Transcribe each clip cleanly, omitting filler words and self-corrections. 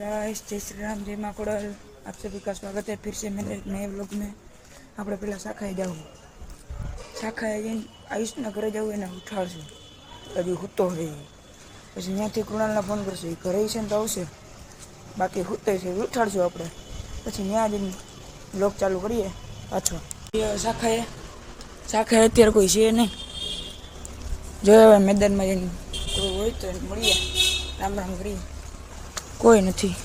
जय श्री राम, जय माँ कोड़ल। आप सभी का स्वागत है फिर से मेरे एक नए व्लॉग में। આપણે પેલા શાખાએ જવું, શાખાએ જઈને આયુષના ઘરે જવું, એને ઉઠાડશું. હજી સૂતો હોય પછી ત્યાંથી કૃણાલના ફોન કરશું, એ ઘરે છે ને તો આવશે, બાકી સૂતો છે ઉઠાડશું આપણે. પછી ત્યાં જઈને વ્લોગ ચાલુ કરીએ પાછો. શાખાએ અત્યારે કોઈ છે નહીં. જોઈએ હવે મેદાનમાં જઈને કોઈ હોય તો મળીએ, રામ રામ કરીએ. કોઈ નથી,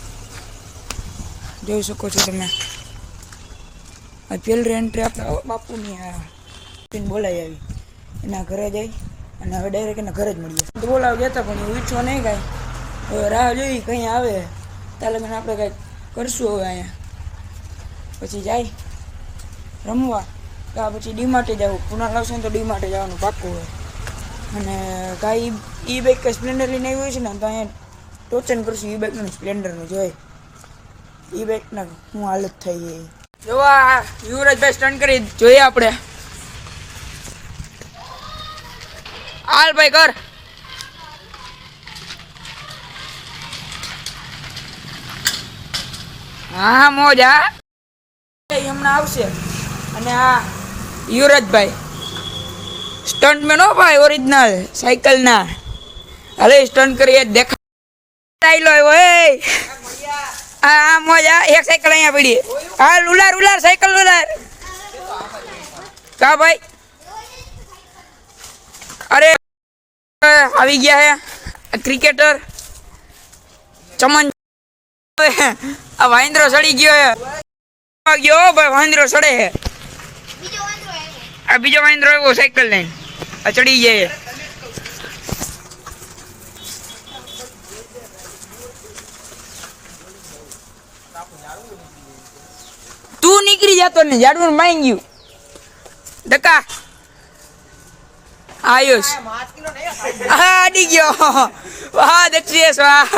જોઈ શકો છો તમે. આ પહેલી એન્ટ્રી આપણા બાપુની બોલાવી આવી, એના ઘરે જઈ અને હવે ડાયરેક્ટ એના ઘરે જ મળીએ. તો બોલાવી ગયા હતા પણ એ ઈચ્છો નહીં કાંઈ. હવે રાહ જોઈ કંઈ આવે તાલે મને આપણે કાંઈક કરશું હવે અહીંયા. પછી જાય રમવા, કાં પછી ડીમાર્ટે જવું. પુના લાવશે ને તો ડીમાર્ટે જવાનું પાક્કું હોય. અને કાંઈ ઈ બાઇક કાંઈ સ્પ્લેન્ડર લઈને આવી હોય છે ને તો અહીંયા ટોચન કરશું. ઈ બાઇકનું સ્પ્લેન્ડરનું જોઈ ઈ બાઇકના શું હાલત થઈ ગઈ. જોવા યુવરાજભાઈ સ્ટન્ટ કરી જોઈએ આપણે. હાલ ભાઈ કર. હા મોજ. હા હમણાં આવશે. અને આ યુવરાજભાઈ સ્ટન્ટ મેન હો ભાઈ, ઓરિજિનલ સાયકલ ના. અરે સ્ટન્ટ કરીએ દેખાય હા મોજ. એક સાયકલ અહીંયા પડી. હા ઉલાર સાયકલ ઉલાર. કા ભાઈ અરે આવી ગયા હે ક્રિકેટર ચમન. આ વાંદરો સડી ગયો હે. ગયો ભાઈ વાંદરો સડે હે. આ બીજો વાંદરો આવ્યો સાયકલ લઈને, આ ચડી જાય. તું નીકળી જતો ને ઝાડવું માઈ ગયું ડકા. આયુષ હા અડી ગયો. વાહ દક્ષિયેશ વાહ.